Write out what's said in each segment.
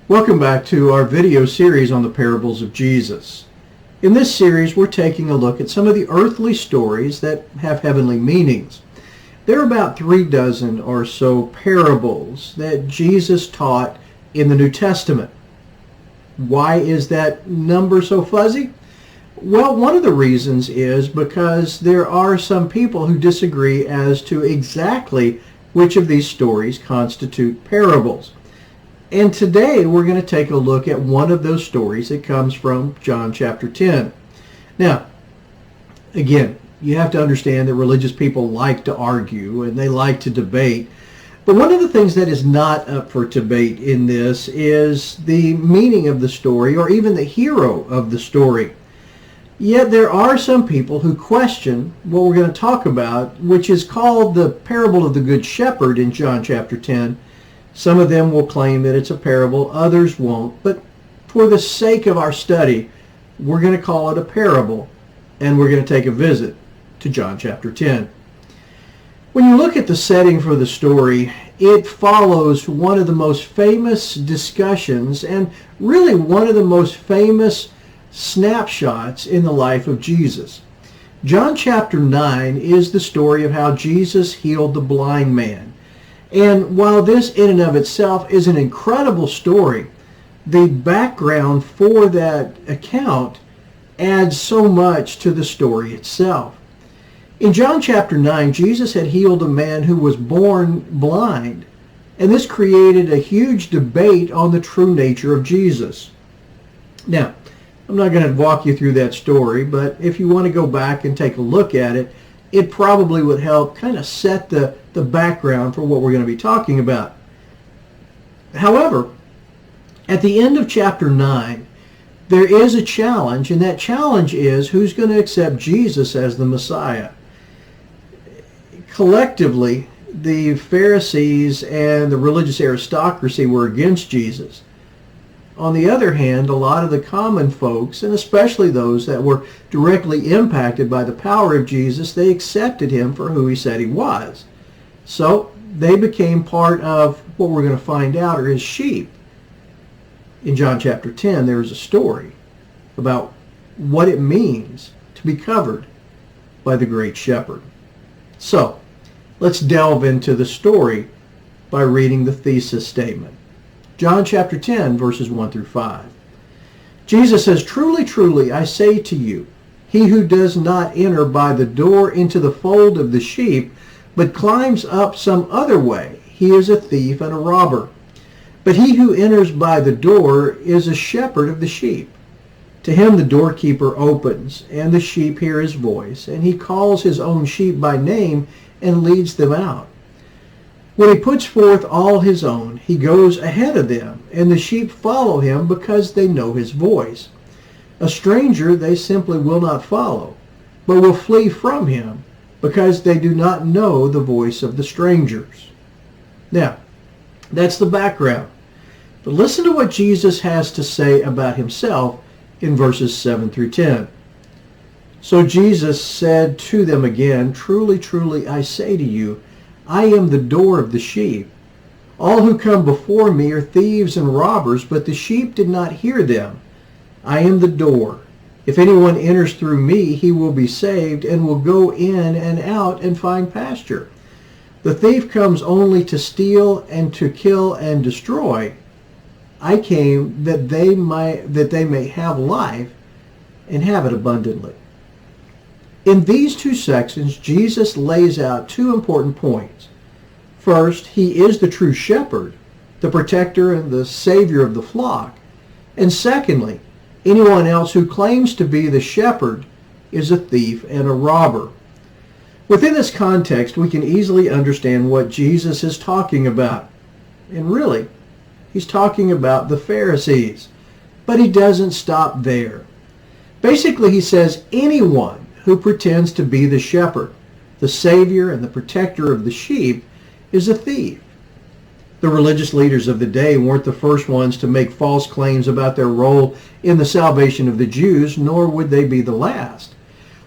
Welcome back to our video series on the parables of Jesus. In this series, we're taking a look at some of the earthly stories that have heavenly meanings. There are about 36 or so parables that Jesus taught in the New Testament. Why is that number so fuzzy? Well, one of the reasons is because there are some people who disagree as to exactly which of these stories constitute parables. And today we're going to take a look at one of those stories that comes from John chapter 10. Now, again, you have to understand that religious people like to argue and they like to debate. But one of the things that is not up for debate in this is the meaning of the story or even the hero of the story. Yet there are some people who question what we're going to talk about, which is called the parable of the Good Shepherd in John chapter 10. Some of them will claim that it's a parable, others won't. But for the sake of our study, we're going to call it a parable, and we're going to take a visit to John chapter 10. When you look at the setting for the story, it follows one of the most famous discussions and really one of the most famous snapshots in the life of Jesus. John chapter 9 is the story of how Jesus healed the blind man. And while this in and of itself is an incredible story, the background for that account adds so much to the story itself. In John chapter 9, Jesus had healed a man who was born blind, and this created a huge debate on the true nature of Jesus. Now, I'm not going to walk you through that story, but if you want to go back and take a look at it, it probably would help kind of set the background for what we're going to be talking about. However, at the end of chapter 9, there is a challenge, and that challenge is who's going to accept Jesus as the Messiah. Collectively, the Pharisees and the religious aristocracy were against Jesus. On the other hand, a lot of the common folks, and especially those that were directly impacted by the power of Jesus, they accepted him for who he said he was. So they became part of what we're going to find out are his sheep. In John chapter 10, there's a story about what it means to be covered by the great shepherd. So let's delve into the story by reading the thesis statement. John chapter 10, verses 1 through 5. Jesus says, "Truly, truly, I say to you, he who does not enter by the door into the fold of the sheep, but climbs up some other way, he is a thief and a robber. But he who enters by the door is a shepherd of the sheep. To him the doorkeeper opens, and the sheep hear his voice, and he calls his own sheep by name and leads them out. When he puts forth all his own, he goes ahead of them, and the sheep follow him because they know his voice. A stranger they simply will not follow, but will flee from him because they do not know the voice of the strangers." Now, that's the background. But listen to what Jesus has to say about himself in verses 7 through 10. "So Jesus said to them again, 'Truly, truly, I say to you, I am the door of the sheep. All who come before me are thieves and robbers, but the sheep did not hear them. I am the door. If anyone enters through me, he will be saved and will go in and out and find pasture. The thief comes only to steal and to kill and destroy. I came that they may have life and have it abundantly.'" In these two sections, Jesus lays out two important points. First, he is the true shepherd, the protector and the savior of the flock. And secondly, anyone else who claims to be the shepherd is a thief and a robber. Within this context, we can easily understand what Jesus is talking about. And really, he's talking about the Pharisees. But he doesn't stop there. Basically, he says anyone who pretends to be the shepherd, the savior and the protector of the sheep, is a thief. The religious leaders of the day weren't the first ones to make false claims about their role in the salvation of the Jews, nor would they be the last.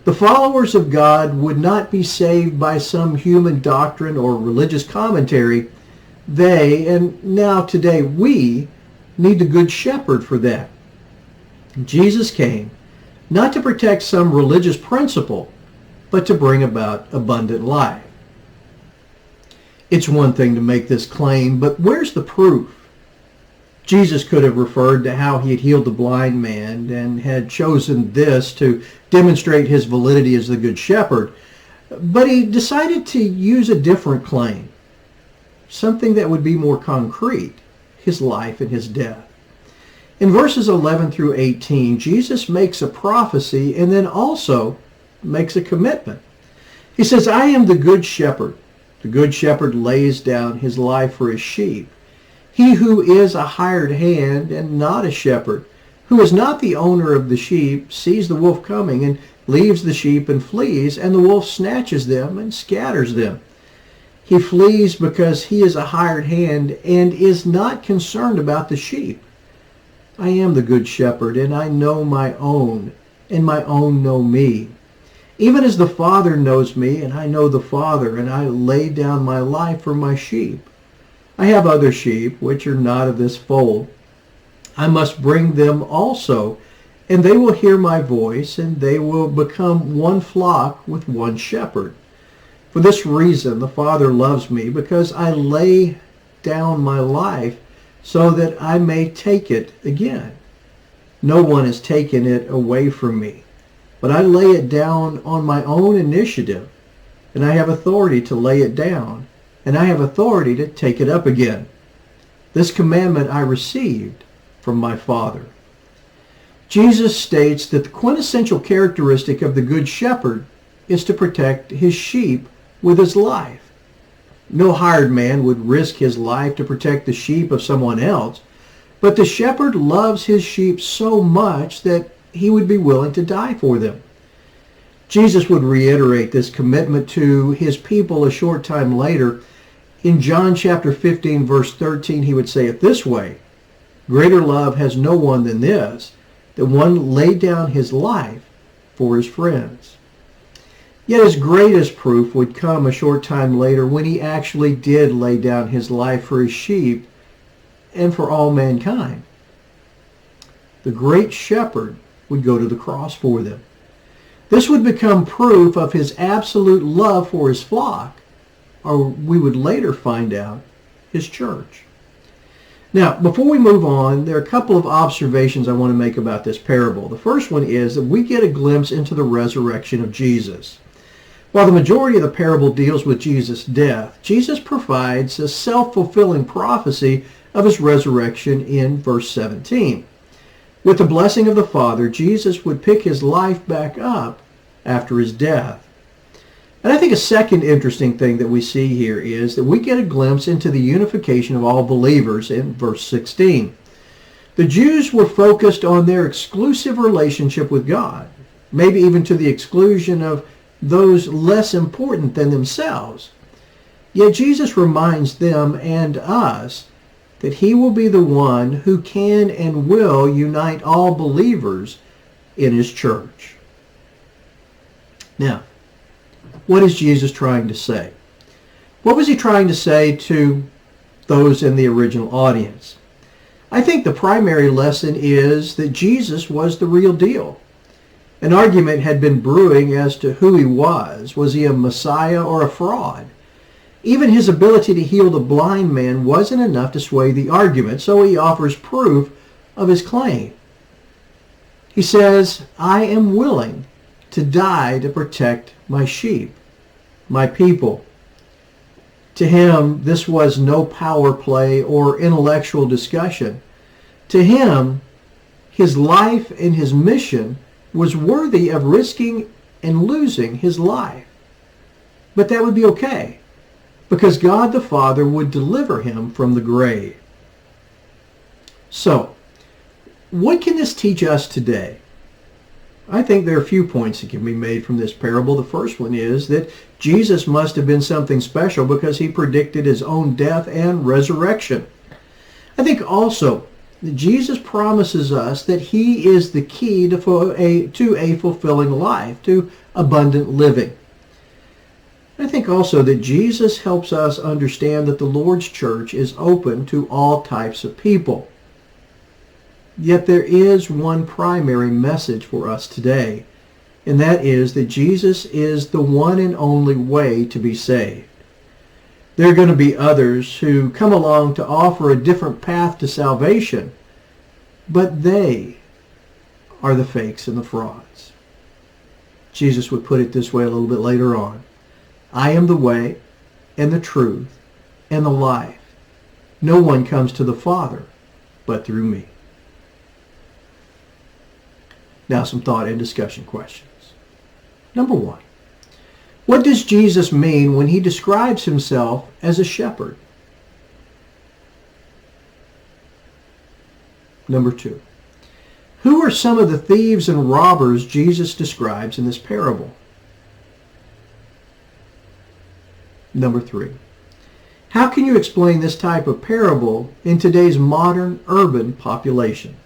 The followers of God would not be saved by some human doctrine or religious commentary. They, and now today we, need the Good Shepherd for that. Jesus came not to protect some religious principle, but to bring about abundant life. It's one thing to make this claim, but where's the proof? Jesus could have referred to how he had healed the blind man and had chosen this to demonstrate his validity as the Good Shepherd, but he decided to use a different claim, something that would be more concrete, his life and his death. In verses 11 through 18, Jesus makes a prophecy and then also makes a commitment. He says, I am the Good Shepherd. The Good Shepherd lays down his life for his sheep. He who is a hired hand and not a shepherd, who is not the owner of the sheep, sees the wolf coming and leaves the sheep and flees, and the wolf snatches them and scatters them. He flees because he is a hired hand and is not concerned about the sheep. I am the Good Shepherd, and I know my own, and my own know me. Even as the Father knows me, and I know the Father, and I lay down my life for my sheep. I have other sheep which are not of this fold. I must bring them also, and they will hear my voice, and they will become one flock with one shepherd. For this reason the Father loves me, because I lay down my life so that I may take it again. No one has taken it away from me, but I lay it down on my own initiative, and I have authority to lay it down, and I have authority to take it up again. This commandment I received from my Father. Jesus states that the quintessential characteristic of the Good Shepherd is to protect his sheep with his life. No hired man would risk his life to protect the sheep of someone else, but the shepherd loves his sheep so much that he would be willing to die for them. Jesus would reiterate this commitment to his people a short time later. In John chapter 15, verse 13, he would say it this way, Greater love has no one than this, that one laid down his life for his friends. Yet his greatest proof would come a short time later when he actually did lay down his life for his sheep and for all mankind. The great shepherd would go to the cross for them. This would become proof of his absolute love for his flock, or we would later find out, his church. Now, before we move on, there are a couple of observations I want to make about this parable. The first one is that we get a glimpse into the resurrection of Jesus. While the majority of the parable deals with Jesus' death, Jesus provides a self-fulfilling prophecy of his resurrection in verse 17. With the blessing of the Father, Jesus would pick his life back up after his death. And I think a second interesting thing that we see here is that we get a glimpse into the unification of all believers in verse 16. The Jews were focused on their exclusive relationship with God, maybe even to the exclusion of those less important than themselves. Yet Jesus reminds them and us that he will be the one who can and will unite all believers in his church. Now, what is Jesus trying to say? What was he trying to say to those in the original audience? I think the primary lesson is that Jesus was the real deal. An argument had been brewing as to who he was. Was he a Messiah or a fraud? Even his ability to heal the blind man wasn't enough to sway the argument, so he offers proof of his claim. He says, I am willing to die to protect my sheep, my people. To him, this was no power play or intellectual discussion. To him, his life and his mission was worthy of risking and losing his life. But that would be okay, because God the Father would deliver him from the grave. So, what can this teach us today? I think there are a few points that can be made from this parable. The first one is that Jesus must have been something special because he predicted his own death and resurrection. I think also that Jesus promises us that he is the key to a fulfilling life, to abundant living. I think also that Jesus helps us understand that the Lord's church is open to all types of people. Yet there is one primary message for us today, and that is that Jesus is the one and only way to be saved. There are going to be others who come along to offer a different path to salvation, but they are the fakes and the frauds. Jesus would put it this way a little bit later on. I am the way and the truth and the life. No one comes to the Father but through me. Now some thought and discussion questions. Number 1. What does Jesus mean when he describes himself as a shepherd? Number 2. Who are some of the thieves and robbers Jesus describes in this parable? Number 3. How can you explain this type of parable in today's modern urban population?